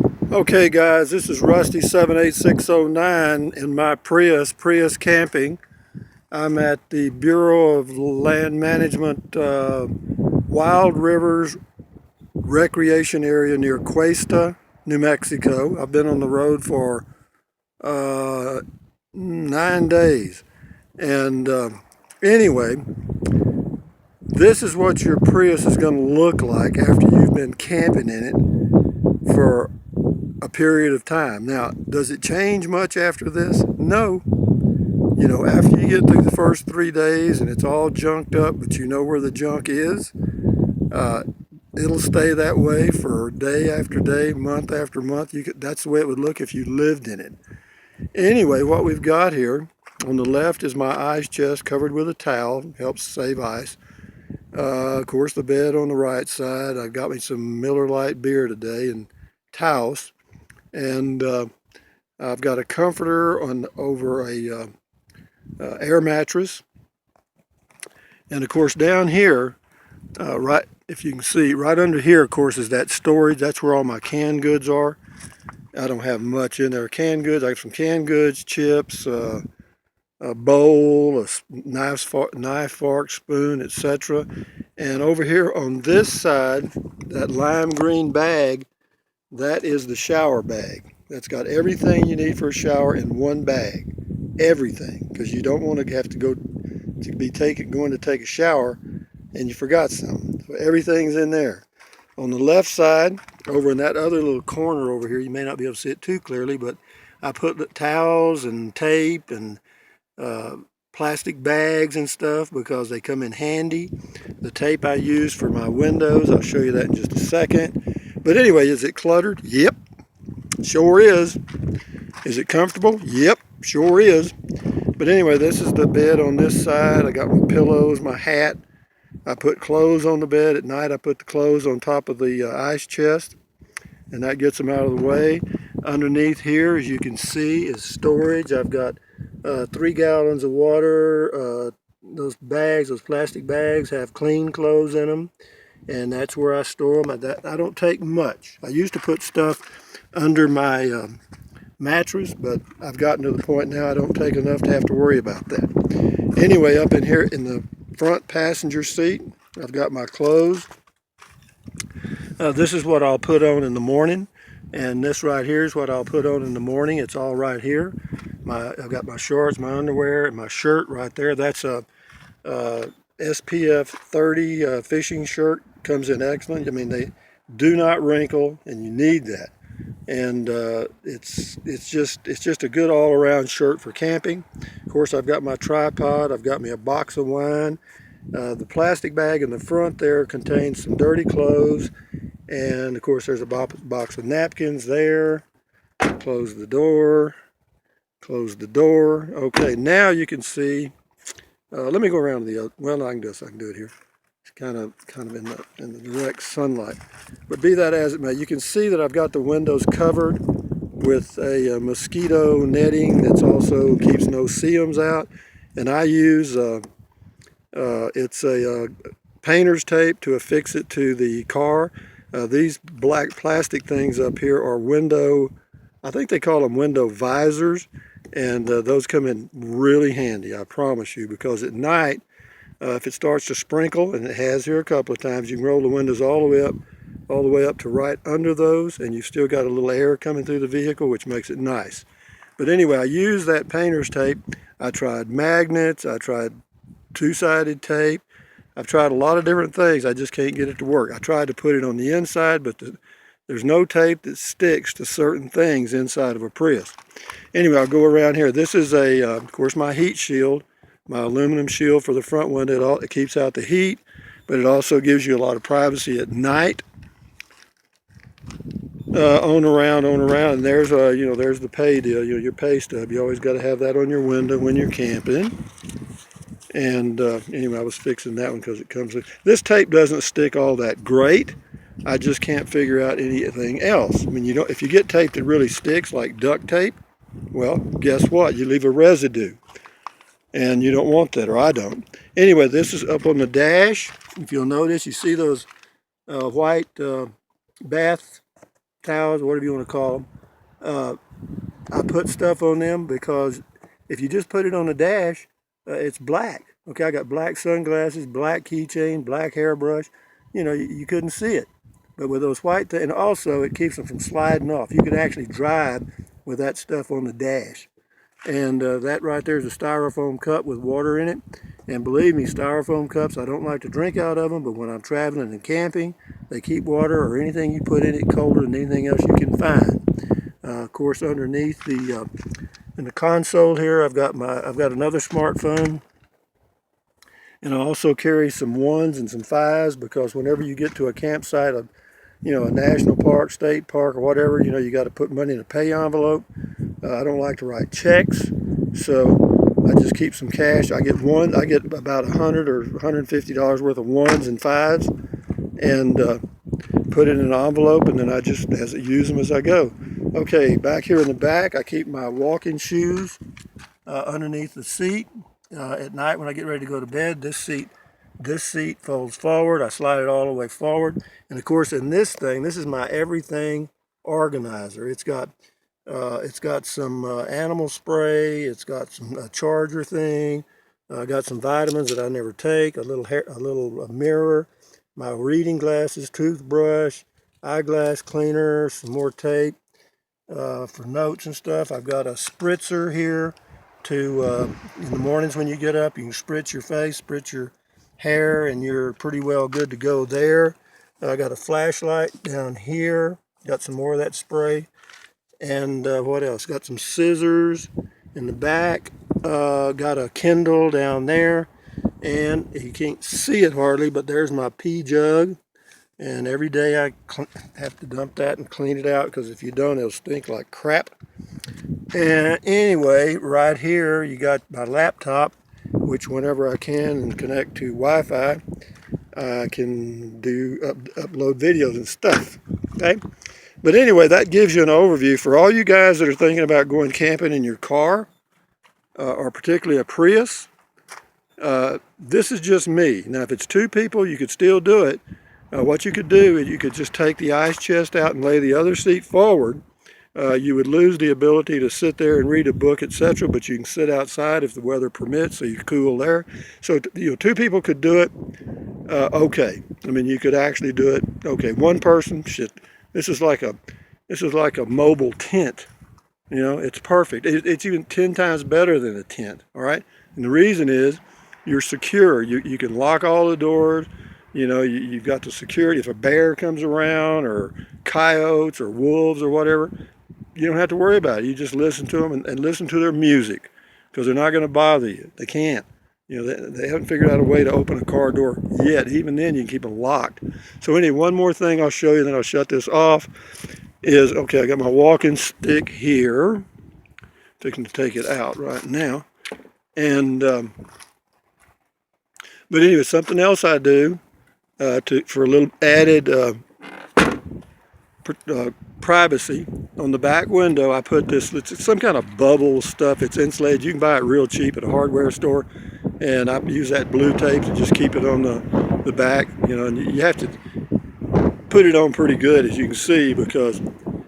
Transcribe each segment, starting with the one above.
Okay guys, this is Rusty 78609 in my Prius camping. I'm at the Bureau of Land Management Wild Rivers Recreation Area near Cuesta, New Mexico. I've been on the road for uh, 9 days. And anyway, this is what your Prius is going to look like after you've been camping in it for a period of time. Now, does it change much after this? No. You know, after you get through the first 3 days and it's all junked up, but you know where the junk is, uh, it'll stay that way for day after day, month after month. That's the way it would look if you lived in it. Anyway, what we've got here on the left is my ice chest covered with a towel, helps save ice. Of course, the bed on the right side. I've got me some Miller Lite beer today and Taos. And I've got a comforter on over a air mattress, and of course down here, right, if you can see, right under here, of course, is that storage. That's where all my canned goods are. I don't have much in there. Canned goods, I have some canned goods, chips, a bowl, a knife, fork, spoon, etc. And over here on this side, that lime green bag, that is the shower bag. That's got everything you need for a shower in one bag. Everything, because you don't want to have to going to take a shower and you forgot something. So everything's in there. On the left side, over in that other little corner over here, you may not be able to see it too clearly, but I put towels and tape and plastic bags and stuff because they come in handy. The tape I use for my windows, I'll show you that in just a second. But anyway, is it cluttered? Yep, sure is. Is it comfortable? Yep, sure is. But anyway, this is the bed on this side. I got my pillows, my hat. I put clothes on the bed. At night, I put the clothes on top of the ice chest, and that gets them out of the way. Underneath here, as you can see, is storage. I've got 3 gallons of water. Those bags, those plastic bags, have clean clothes in them, and that's where I store them. I don't take much. I used to put stuff under my mattress, but I've gotten to the point now I don't take enough to have to worry about that. Anyway, up in here in the front passenger seat, I've got my clothes. This is what I'll put on in the morning, and this right here is what I'll put on in the morning. It's all right here. I've got my shorts, my underwear, and my shirt right there. That's a SPF 30 fishing shirt. Comes in excellent. I mean, they do not wrinkle, and you need that. And it's just a good all-around shirt for camping. Of course, I've got my tripod. I've got me a box of wine. The plastic bag in the front there contains some dirty clothes, and of course there's a box of napkins there. Close the door. Close the door. Okay, now you can see. Let me go around to the other. Well, I can do this. I can do it here. It's kind of in the direct sunlight. But be that as it may, you can see that I've got the windows covered with a mosquito netting that's also keeps no seams out. And I use it's a painter's tape to affix it to the car. These black plastic things up here are I think they call them window visors, and those come in really handy, I promise you, because at night, if it starts to sprinkle, and it has here a couple of times, you can roll the windows all the way up to right under those, and you've still got a little air coming through the vehicle, which makes it nice. But anyway, I use that painter's tape. I tried magnets, I tried two-sided tape. I've tried a lot of different things. I just can't get it to work. I tried to put it on the inside, but there's no tape that sticks to certain things inside of a Prius. Anyway, I'll go around here. This is of course, my heat shield, my aluminum shield for the front window. It keeps out the heat, but it also gives you a lot of privacy at night. On around, and there's there's the pay deal, your pay stub. You always got to have that on your window when you're camping. And anyway, I was fixing that one because it comes with. This tape doesn't stick all that great. I just can't figure out anything else. I mean, if you get tape that really sticks, like duct tape, well, guess what? You leave a residue. And you don't want that, or I don't. Anyway, this is up on the dash. If you'll notice, you see those white bath towels, whatever you want to call them. I put stuff on them because if you just put it on the dash, it's black. Okay, I got black sunglasses, black keychain, black hairbrush. You know, you couldn't see it. But with those white, and also it keeps them from sliding off. You can actually drive with that stuff on the dash. And that right there is a styrofoam cup with water in it. And believe me, styrofoam cups, I don't like to drink out of them, but when I'm traveling and camping, they keep water or anything you put in it colder than anything else you can find. Of course, underneath in the console here, I've got another smartphone, and I also carry some ones and some fives because whenever you get to a campsite, a national park, state park, or whatever, you got to put money in a pay envelope. I don't like to write checks, so I just keep some cash. I get about $100 or $150 worth of ones and fives, and put it in an envelope, and then I just use them as I go. Okay, back here in the back, I keep my walking shoes underneath the seat. At night when I get ready to go to bed, this seat folds forward. I slide it all the way forward, and of course, in this thing, this is my everything organizer. It's got some animal spray. It's got some charger thing. I got some vitamins that I never take. A little mirror, my reading glasses, toothbrush, eyeglass cleaner, some more tape for notes and stuff. I've got a spritzer here to in the mornings when you get up, you can spritz your face, spritz your hair, and you're pretty well good to go there. I got a flashlight down here. Got some more of that spray. And what else? Got some scissors in the back. Got a Kindle down there. And you can't see it hardly, but there's my pee jug. And every day I have to dump that and clean it out because if you don't, it'll stink like crap. And anyway, right here you got my laptop, which whenever I can and connect to Wi-Fi, I can upload videos and stuff. Okay. But anyway, that gives you an overview for all you guys that are thinking about going camping in your car, or particularly a Prius. This is just me. Now, if it's two people, you could still do it. What you could do is you could just take the ice chest out and lay the other seat forward. You would lose the ability to sit there and read a book, etc., but you can sit outside if the weather permits, so you cool there. So, two people could do it. Okay. I mean, you could actually do it. Okay, one person, shit. This is like a mobile tent. It's perfect. It's even 10 times better than a tent. All right. And the reason is you're secure. You can lock all the doors. You've got the security. If a bear comes around or coyotes or wolves or whatever, you don't have to worry about it. You just listen to them and listen to their music because they're not going to bother you. They can't. They haven't figured out a way to open a car door yet. Even then, you can keep them locked. So anyway, one more thing I'll show you, then I'll shut this off, is, okay, I got my walking stick here. Taking to take it out right now. And, but anyway, something else I do for a little added privacy. On the back window, I put this, it's some kind of bubble stuff. It's insulated. You can buy it real cheap at a hardware store. And I use that blue tape to just keep it on the back, and you have to put it on pretty good, as you can see, because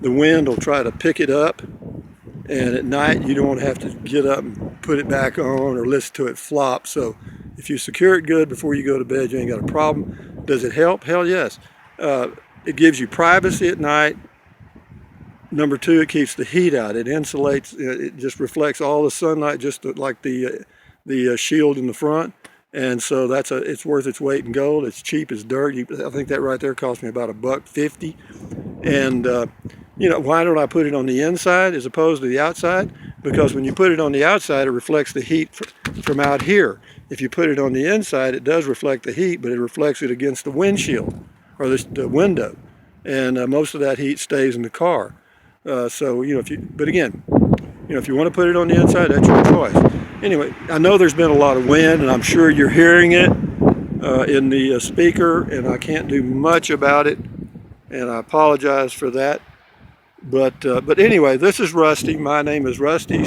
the wind will try to pick it up, and at night you don't want to have to get up and put it back on or listen to it flop. So if you secure it good before you go to bed, you ain't got a problem. Does it help? Hell yes. It gives you privacy at night. Number two, it keeps the heat out. It insulates, it just reflects all the sunlight, just like the shield in the front, and so it's worth its weight in gold. It's cheap as dirt. I think that right there cost me about $1.50. And why don't I put it on the inside as opposed to the outside? Because when you put it on the outside, it reflects the heat from out here. If you put it on the inside, it does reflect the heat, but it reflects it against the windshield or the window, and most of that heat stays in the car. So but again, if you want to put it on the inside, that's your choice. Anyway, I know there's been a lot of wind, and I'm sure you're hearing it in the speaker, and I can't do much about it, and I apologize for that. But anyway, this is Rusty. My name is Rusty.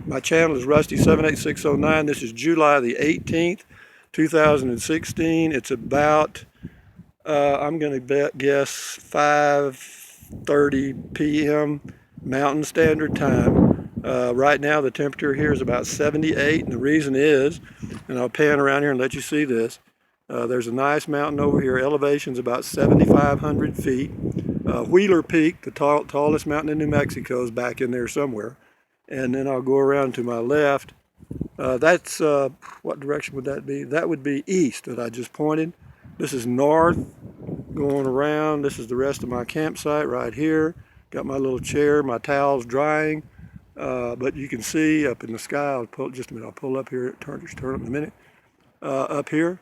My channel is Rusty78609. This is July the 18th, 2016. It's about I'm going to guess 12:30 p.m. Mountain Standard Time. Right now the temperature here is about 78, and the reason is, and I'll pan around here and let you see this, there's a nice mountain over here. Elevation's about 7,500 feet. Wheeler Peak, the tallest mountain in New Mexico, is back in there somewhere. And then I'll go around to my left. That's, what direction would that be? That would be east that I just pointed. This is north, going around. This is the rest of my campsite right here. Got my little chair, my towels drying. But you can see up in the sky, I'll pull, just a minute, I'll pull up here, turn up in a minute. Up here,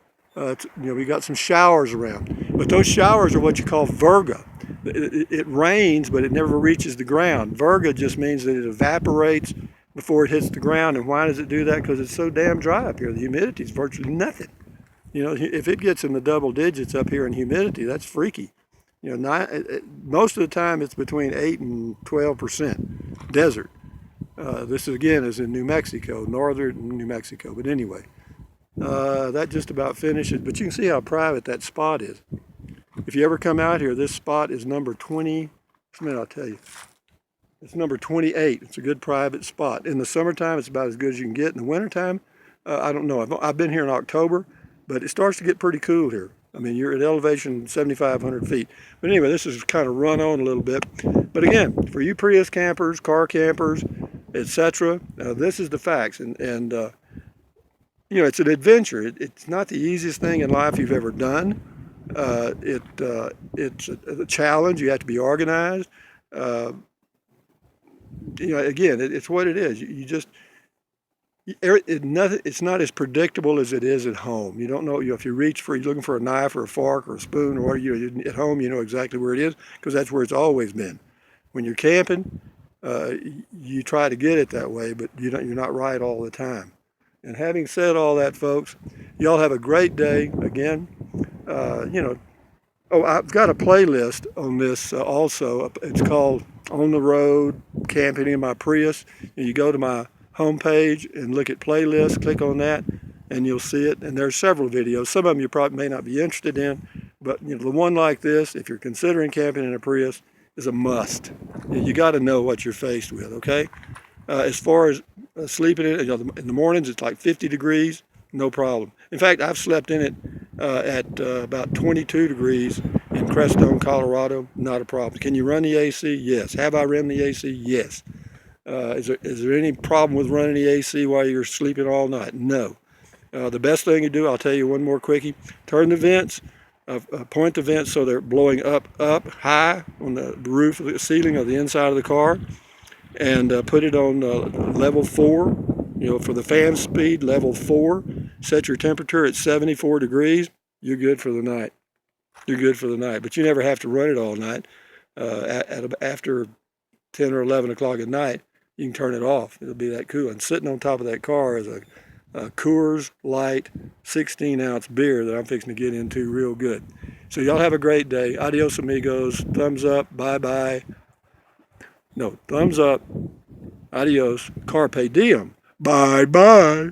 we got some showers around. But those showers are what you call virga. It rains, but it never reaches the ground. Virga just means that it evaporates before it hits the ground. And why does it do that? Because it's so damn dry up here. The humidity is virtually nothing. If it gets in the double digits up here in humidity, that's freaky. Most of the time it's between 8 and 12% desert. This again is in New Mexico, northern New Mexico. But anyway, that just about finishes. But you can see how private that spot is. If you ever come out here, this spot is number 20. Just a minute, I'll tell you. It's number 28. It's a good private spot. In the summertime, it's about as good as you can get. In the wintertime, I don't know. I've been here in October, but it starts to get pretty cool here. I mean, you're at elevation 7,500 feet. But anyway, this is kind of run on a little bit. But again, for you Prius campers, car campers, etc., this is the facts. And it's an adventure. It's not the easiest thing in life you've ever done. It's a challenge. You have to be organized. Again, it's what it is. It's not as predictable as it is at home. You don't know, if you reach for, you're looking for a knife or a fork or a spoon or at home, you know exactly where it is because that's where it's always been. When you're camping, you try to get it that way, but you're not right all the time. And having said all that, folks, y'all have a great day. Again, I've got a playlist on this also. It's called On the Road Camping in My Prius. And you go to my homepage and look at playlists, click on that, and you'll see it. And there's several videos. Some of them you probably may not be interested in, but the one like this, if you're considering camping in a Prius, is a must. You got to know what you're faced with, okay? As far as sleeping in it, in the mornings it's like 50 degrees, no problem. In fact, I've slept in it at about 22 degrees in Crestone, Colorado, not a problem. Can you run the AC? Yes. Have I run the AC? Yes. Is there any problem with running the AC while you're sleeping all night? No. The best thing you do, I'll tell you one more quickie, turn the vents, point the vents so they're blowing up high on the roof of the ceiling of the inside of the car, and put it on level 4, for the fan speed, level 4. Set your temperature at 74 degrees. You're good for the night. You're good for the night. But you never have to run it all night. After 10 or 11 o'clock at night, you can turn it off. It'll be that cool. And sitting on top of that car is a Coors Light 16-ounce beer that I'm fixing to get into real good. So y'all have a great day. Adios, amigos. Thumbs up. Bye-bye. No, thumbs up. Adios. Carpe diem. Bye-bye.